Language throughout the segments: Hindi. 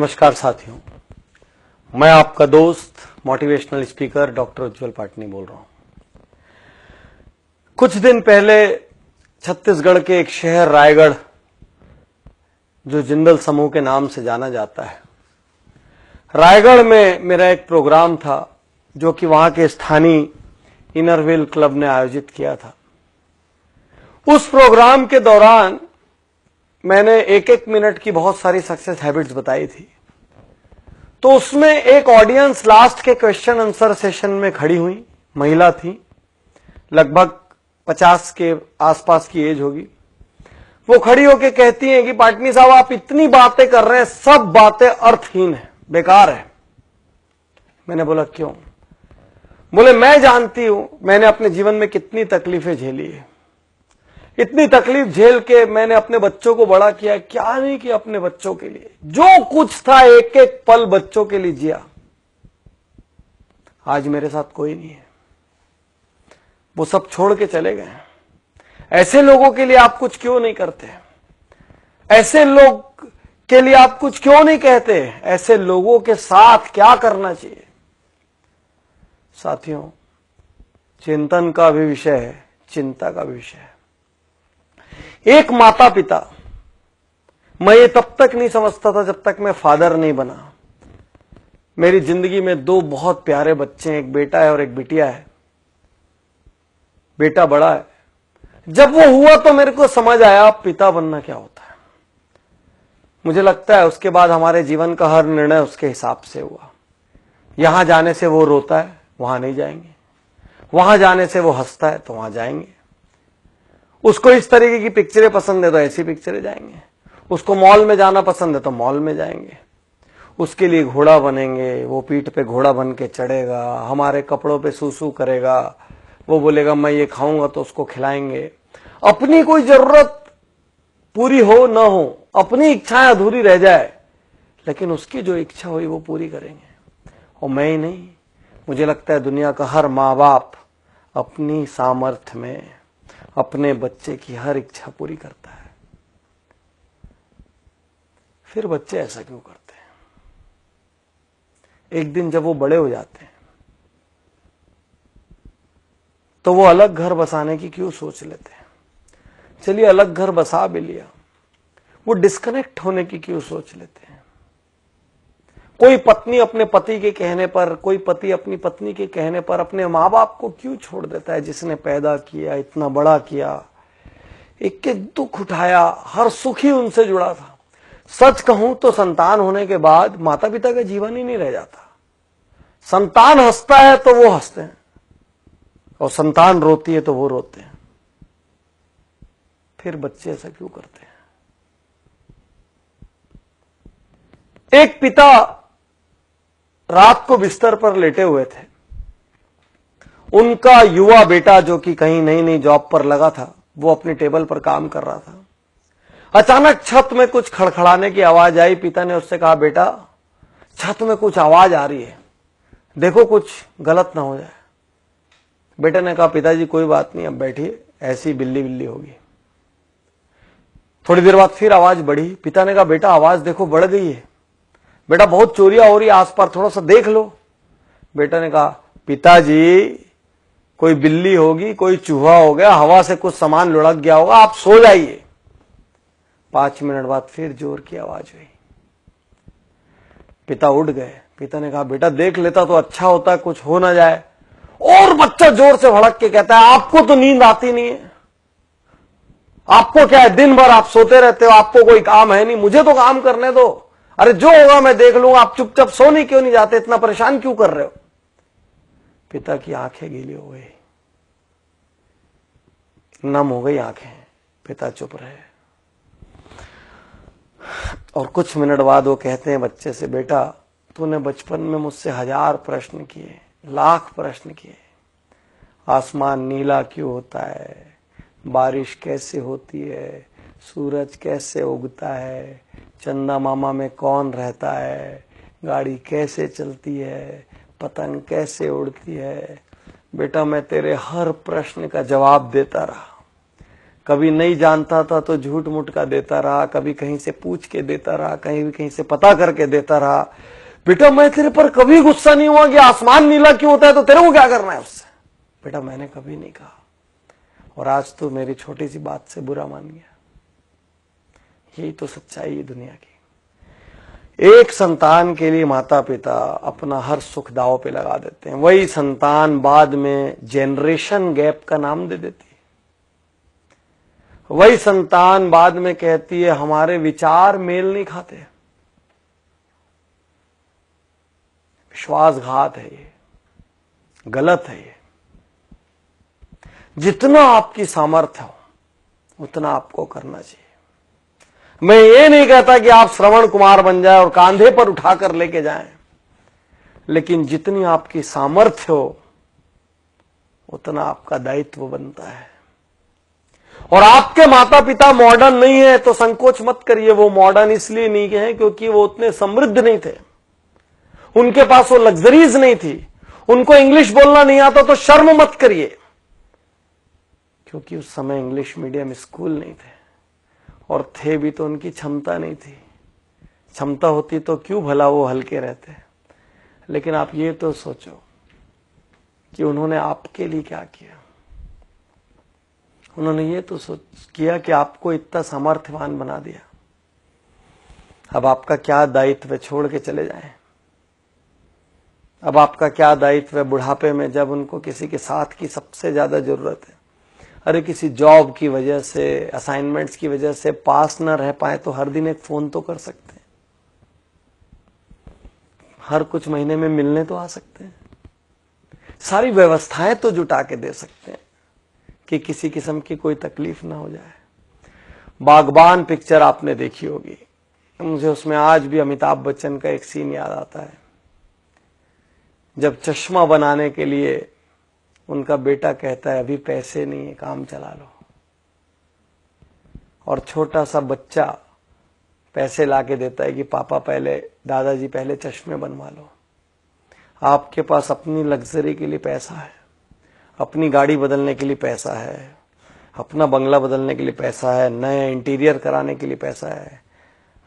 नमस्कार साथियों, मैं आपका दोस्त मोटिवेशनल स्पीकर डॉक्टर उज्जवल पाटनी बोल रहा हूं। कुछ दिन पहले छत्तीसगढ़ के एक शहर रायगढ़, जो जिंदल समूह के नाम से जाना जाता है, रायगढ़ में मेरा एक प्रोग्राम था जो कि वहां के स्थानीय इनरव्हील क्लब ने आयोजित किया था। उस प्रोग्राम के दौरान मैंने एक एक मिनट की बहुत सारी सक्सेस हैबिट्स बताई थी। तो उसमें एक ऑडियंस लास्ट के क्वेश्चन आंसर सेशन में खड़ी हुई, महिला थी, लगभग 50 के आसपास की एज होगी। वो खड़ी होकर कहती हैं कि पाटनी साहब, आप इतनी बातें कर रहे हैं, सब बातें अर्थहीन है, बेकार है। मैंने बोला क्यों? बोले मैं जानती हूं मैंने अपने जीवन में कितनी तकलीफें झेली है, इतनी तकलीफ झेल के मैंने अपने बच्चों को बड़ा किया। क्या नहीं किया अपने बच्चों के लिए, जो कुछ था एक एक पल बच्चों के लिए जिया। आज मेरे साथ कोई नहीं है, वो सब छोड़ के चले गए। ऐसे लोगों के लिए आप कुछ क्यों नहीं करते? ऐसे लोग के लिए आप कुछ क्यों नहीं कहते? ऐसे लोगों के साथ क्या करना चाहिए? साथियों, चिंतन का भी विषय है, चिंता का भी विषय है। एक माता पिता, मैं ये तब तक नहीं समझता था जब तक मैं फादर नहीं बना। मेरी जिंदगी में दो बहुत प्यारे बच्चे हैं, एक बेटा है और एक बिटिया है। बेटा बड़ा है। जब वो हुआ तो मेरे को समझ आया पिता बनना क्या होता है। मुझे लगता है उसके बाद हमारे जीवन का हर निर्णय उसके हिसाब से हुआ। यहां जाने से वो रोता है, वहां नहीं जाएंगे। वहां जाने से वो हंसता है, तो वहां जाएंगे। उसको इस तरीके की पिक्चरें पसंद है तो ऐसी पिक्चरें जाएंगे। उसको मॉल में जाना पसंद है तो मॉल में जाएंगे। उसके लिए घोड़ा बनेंगे, वो पीठ पे घोड़ा बन के चढ़ेगा, हमारे कपड़ों पे सूसू करेगा, वो बोलेगा मैं ये खाऊंगा तो उसको खिलाएंगे। अपनी कोई जरूरत पूरी हो ना हो, अपनी इच्छाएं अधूरी रह जाए, लेकिन उसकी जो इच्छा हुई वो पूरी करेंगे। और मैं ही नहीं, मुझे लगता है दुनिया का हर माँ बाप अपनी सामर्थ्य में अपने बच्चे की हर इच्छा पूरी करता है। फिर बच्चे ऐसा क्यों करते हैं? एक दिन जब वो बड़े हो जाते हैं तो वो अलग घर बसाने की क्यों सोच लेते हैं? चलिए अलग घर बसा भी लिया, वो डिस्कनेक्ट होने की क्यों सोच लेते हैं? कोई पत्नी अपने पति के कहने पर, कोई पति अपनी पत्नी के कहने पर अपने माँ बाप को क्यों छोड़ देता है, जिसने पैदा किया, इतना बड़ा किया, एक एक दुख उठाया, हर सुख ही उनसे जुड़ा था। सच कहूं तो संतान होने के बाद माता पिता का जीवन ही नहीं रह जाता। संतान हंसता है तो वो हंसते हैं, और संतान रोती है तो वो रोते हैं। फिर बच्चे ऐसा क्यों करते हैं? एक पिता रात को बिस्तर पर लेटे हुए थे। उनका युवा बेटा, जो कि कहीं नई नई जॉब पर लगा था, वो अपनी टेबल पर काम कर रहा था। अचानक छत में कुछ खड़खड़ाने की आवाज आई। पिता ने उससे कहा, बेटा छत में कुछ आवाज आ रही है, देखो कुछ गलत ना हो जाए। बेटे ने कहा, पिताजी कोई बात नहीं, अब बैठिए, ऐसी बिल्ली बिल्ली होगी। थोड़ी देर बाद फिर आवाज बढ़ी। पिता ने कहा, बेटा आवाज देखो बढ़ गई है, बेटा बहुत चोरियां हो रही है आसपास, थोड़ा सा देख लो। बेटा ने कहा, पिताजी कोई बिल्ली होगी, कोई चूहा हो गया, हवा से कुछ सामान लुढ़क गया होगा, आप सो जाइए। 5 मिनट बाद फिर जोर की आवाज हुई। पिता उठ गए। पिता ने कहा, बेटा देख लेता तो अच्छा होता, कुछ हो ना जाए। और बच्चा जोर से भड़क के कहता है, आपको तो नींद आती नहीं है, आपको क्या है, दिन भर आप सोते रहते हो, आपको कोई काम है नहीं, मुझे तो काम करने दो, अरे जो होगा मैं देख लूंगा, आप चुपचाप सोने क्यों नहीं जाते, इतना परेशान क्यों कर रहे हो? पिता की आंखें गीली हो गई, नम हो गई आंखें। पिता चुप रहे। और कुछ मिनट बाद वो कहते हैं बच्चे से, बेटा तूने बचपन में मुझसे 1000 प्रश्न किए, लाख प्रश्न किए। आसमान नीला क्यों होता है, बारिश कैसे होती है, सूरज कैसे उगता है, चंदा मामा में कौन रहता है, गाड़ी कैसे चलती है, पतंग कैसे उड़ती है। बेटा मैं तेरे हर प्रश्न का जवाब देता रहा, कभी नहीं जानता था तो झूठ मूठ का देता रहा, कभी कहीं से पूछ के देता रहा, कहीं से पता करके देता रहा। बेटा मैं तेरे पर कभी गुस्सा नहीं हुआ कि आसमान नीला क्यों होता है, तो तेरे को क्या करना है उससे। बेटा मैंने कभी नहीं कहा, और आज तो मेरी छोटी सी बात से बुरा मान गया। यही तो सच्चाई है दुनिया की। एक संतान के लिए माता पिता अपना हर सुख दांव पे लगा देते हैं, वही संतान बाद में जेनरेशन गैप का नाम दे देती है। वही संतान बाद में कहती है हमारे विचार मेल नहीं खाते। विश्वासघात है ये, गलत है ये। जितना आपकी सामर्थ्य हो उतना आपको करना चाहिए। मैं ये नहीं कहता कि आप श्रवण कुमार बन जाए और कांधे पर उठाकर लेके जाएं, लेकिन जितनी आपकी सामर्थ्य हो उतना आपका दायित्व बनता है। और आपके माता पिता मॉडर्न नहीं है तो संकोच मत करिए। वो मॉडर्न इसलिए नहीं है क्योंकि वो उतने समृद्ध नहीं थे, उनके पास वो लग्जरीज नहीं थी, उनको इंग्लिश बोलना नहीं आता तो शर्म मत करिए, क्योंकि उस समय इंग्लिश मीडियम स्कूल नहीं थे, और थे भी तो उनकी क्षमता नहीं थी। क्षमता होती तो क्यों भला वो हल्के रहते। लेकिन आप ये तो सोचो कि उन्होंने आपके लिए क्या किया। उन्होंने ये तो किया कि आपको इतना सामर्थ्यवान बना दिया। अब आपका क्या दायित्व है, छोड़ के चले जाएं। अब आपका क्या दायित्व है बुढ़ापे में, जब उनको किसी के साथ की सबसे ज्यादा जरूरत है। अरे किसी जॉब की वजह से, असाइनमेंट्स की वजह से पास न रह पाए तो हर दिन एक फोन तो कर सकते हैं, हर कुछ महीने में मिलने तो आ सकते हैं, सारी व्यवस्थाएं तो जुटा के दे सकते हैं कि किसी किस्म की कोई तकलीफ ना हो जाए। बागबान पिक्चर आपने देखी होगी, मुझे उसमें आज भी अमिताभ बच्चन का एक सीन याद आता है, जब चश्मा बनाने के लिए उनका बेटा कहता है अभी पैसे नहीं है, काम चला लो, और छोटा सा बच्चा पैसे लाके देता है कि पापा पहले, दादाजी पहले चश्मे बनवा लो। आपके पास अपनी लग्जरी के लिए पैसा है, अपनी गाड़ी बदलने के लिए पैसा है, अपना बंगला बदलने के लिए पैसा है, नए इंटीरियर कराने के लिए पैसा है,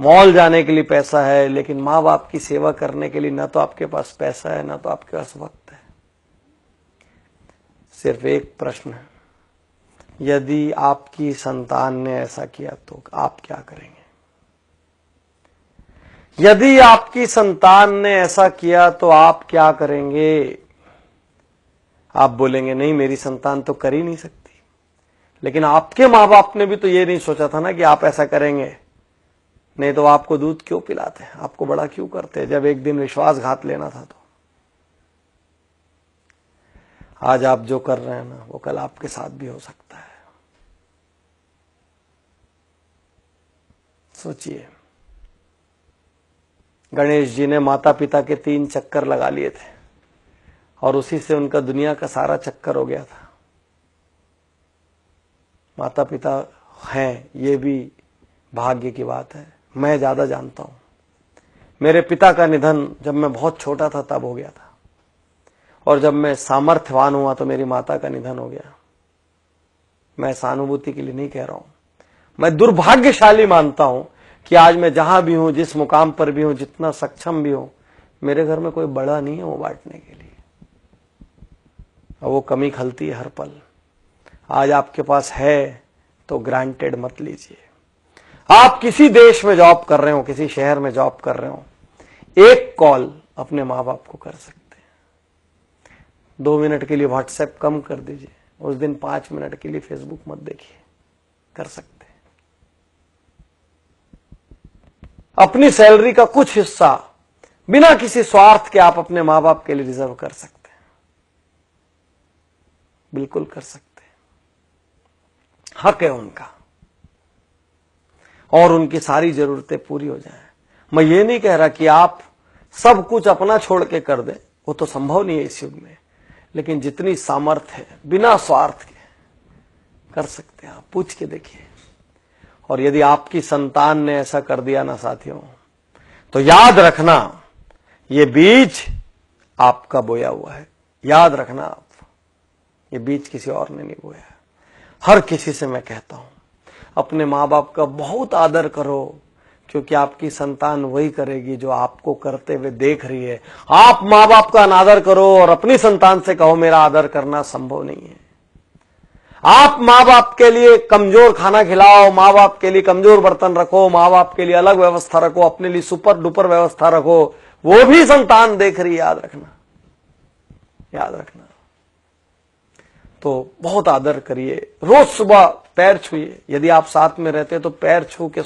मॉल जाने के लिए पैसा है, लेकिन माँ बाप की सेवा करने के लिए ना तो आपके पास पैसा है ना तो आपके पास वक्त है। सिर्फ एक प्रश्न है, यदि आपकी संतान ने ऐसा किया तो आप क्या करेंगे? यदि आपकी संतान ने ऐसा किया तो आप क्या करेंगे? आप बोलेंगे नहीं मेरी संतान तो कर ही नहीं सकती, लेकिन आपके माँ बाप ने भी तो ये नहीं सोचा था ना कि आप ऐसा करेंगे, नहीं तो आपको दूध क्यों पिलाते, आपको बड़ा क्यों करते जब एक दिन विश्वासघात लेना था। तो आज आप जो कर रहे हैं ना वो कल आपके साथ भी हो सकता है। सोचिए, गणेश जी ने माता पिता के 3 चक्कर लगा लिए थे और उसी से उनका दुनिया का सारा चक्कर हो गया था। माता पिता हैं ये भी भाग्य की बात है, मैं ज्यादा जानता हूं। मेरे पिता का निधन जब मैं बहुत छोटा था तब हो गया था, और जब मैं सामर्थ्यवान हुआ तो मेरी माता का निधन हो गया। मैं सहानुभूति के लिए नहीं कह रहा हूं, मैं दुर्भाग्यशाली मानता हूं कि आज मैं जहां भी हूं, जिस मुकाम पर भी हूं, जितना सक्षम भी हूं, मेरे घर में कोई बड़ा नहीं है वो बांटने के लिए, और वो कमी खलती है हर पल। आज आपके पास है तो ग्रांटेड मत लीजिए। आप किसी देश में जॉब कर रहे हो, किसी शहर में जॉब कर रहे हो, एक कॉल अपने माँ बाप को कर सकते हैं। 2 मिनट के लिए व्हाट्सएप कम कर दीजिए, उस दिन 5 मिनट के लिए फेसबुक मत देखिए, कर सकते हैं। अपनी सैलरी का कुछ हिस्सा बिना किसी स्वार्थ के आप अपने माँ बाप के लिए रिजर्व कर सकते हैं, बिल्कुल कर सकते हैं, हक है उनका, और उनकी सारी जरूरतें पूरी हो जाएं। मैं ये नहीं कह रहा कि आप सब कुछ अपना छोड़ के कर दें, वो तो संभव नहीं है इस युग में, लेकिन जितनी सामर्थ्य है बिना स्वार्थ के कर सकते हैं। आप पूछ के देखिए। और यदि आपकी संतान ने ऐसा कर दिया ना साथियों, तो याद रखना ये बीज आपका बोया हुआ है। याद रखना आप, ये बीज किसी और ने नहीं बोया है। हर किसी से मैं कहता हूं अपने माँ बाप का बहुत आदर करो, क्योंकि आपकी संतान वही करेगी जो आपको करते हुए देख रही है। आप माँ बाप का अनादर करो और अपनी संतान से कहो मेरा आदर करना संभव नहीं है। आप माँ बाप के लिए कमजोर खाना खिलाओ, माँ बाप के लिए कमजोर बर्तन रखो, माँ बाप के लिए अलग व्यवस्था रखो, अपने लिए सुपर डुपर व्यवस्था रखो, वो भी संतान देख रही है, याद रखना, याद रखना। तो बहुत आदर करिए, रोज सुबह पैर छूइए, यदि आप साथ में रहते तो पैर छू के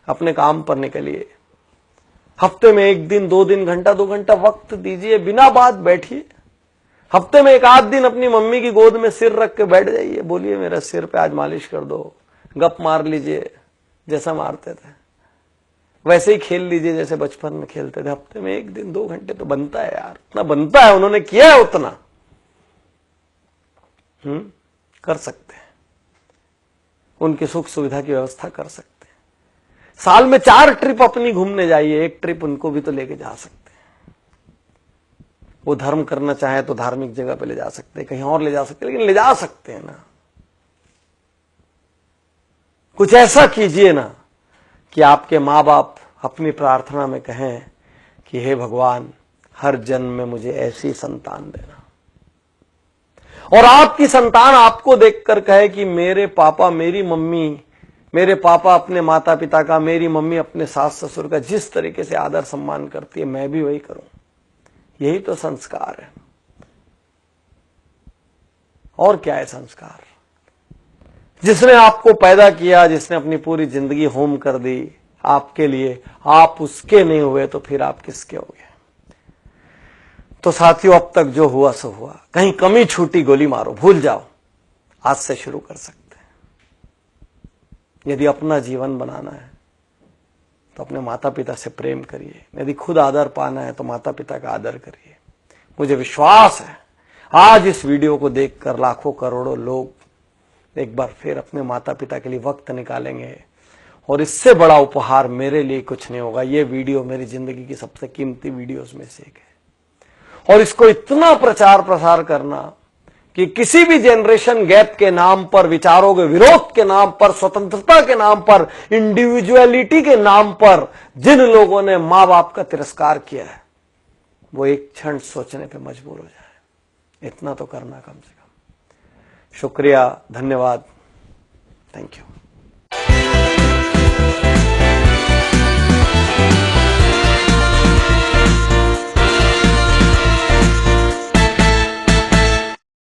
अपने काम पर निकलिए। हफ्ते में 1 दिन 2 दिन घंटा 2 घंटा वक्त दीजिए, बिना बात बैठिए। हफ्ते में 1 आध दिन अपनी मम्मी की गोद में सिर रख के बैठ जाइए, बोलिए मेरा सिर पे आज मालिश कर दो, गप मार लीजिए जैसा मारते थे, वैसे ही खेल लीजिए जैसे बचपन में खेलते थे। हफ्ते में 1 दिन 2 घंटे तो बनता है यार, उतना बनता है, उन्होंने किया है उतना। कर सकते हैं, उनकी सुख सुविधा की व्यवस्था कर सकते हैं। साल में 4 ट्रिप अपनी घूमने जाइए, 1 ट्रिप उनको भी तो लेके जा सकते हैं। वो धर्म करना चाहे तो धार्मिक जगह पे ले जा सकते हैं, कहीं और ले जा सकते हैं, लेकिन ले जा सकते हैं ना। कुछ ऐसा कीजिए ना कि आपके माँ बाप अपनी प्रार्थना में कहें कि हे भगवान, हर जन्म में मुझे ऐसी संतान देना। और आपकी संतान आपको देखकर कहे कि मेरे पापा मेरी मम्मी, मेरे पापा अपने माता पिता का, मेरी मम्मी अपने सास ससुर का जिस तरीके से आदर सम्मान करती है, मैं भी वही करूं। यही तो संस्कार है, और क्या है संस्कार? जिसने आपको पैदा किया, जिसने अपनी पूरी जिंदगी होम कर दी आपके लिए, आप उसके नहीं हुए तो फिर आप किसके हो गए? तो साथियों, अब तक जो हुआ सो हुआ, कहीं कमी छूटी गोली मारो, भूल जाओ, आज से शुरू कर सकते हैं। यदि अपना जीवन बनाना है तो अपने माता पिता से प्रेम करिए, यदि खुद आदर पाना है तो माता पिता का आदर करिए। मुझे विश्वास है आज इस वीडियो को देखकर लाखों करोड़ों लोग एक बार फिर अपने माता पिता के लिए वक्त निकालेंगे, और इससे बड़ा उपहार मेरे लिए कुछ नहीं होगा। ये वीडियो मेरी जिंदगी की सबसे कीमती वीडियोस में से एक है, और इसको इतना प्रचार प्रसार करना कि किसी भी जनरेशन गैप के नाम पर, विचारों के विरोध के नाम पर, स्वतंत्रता के नाम पर, इंडिविजुअलिटी के नाम पर जिन लोगों ने मां बाप का तिरस्कार किया है, वो एक क्षण सोचने पे मजबूर हो जाए। इतना तो करना कम से कम। शुक्रिया, धन्यवाद, थैंक यू।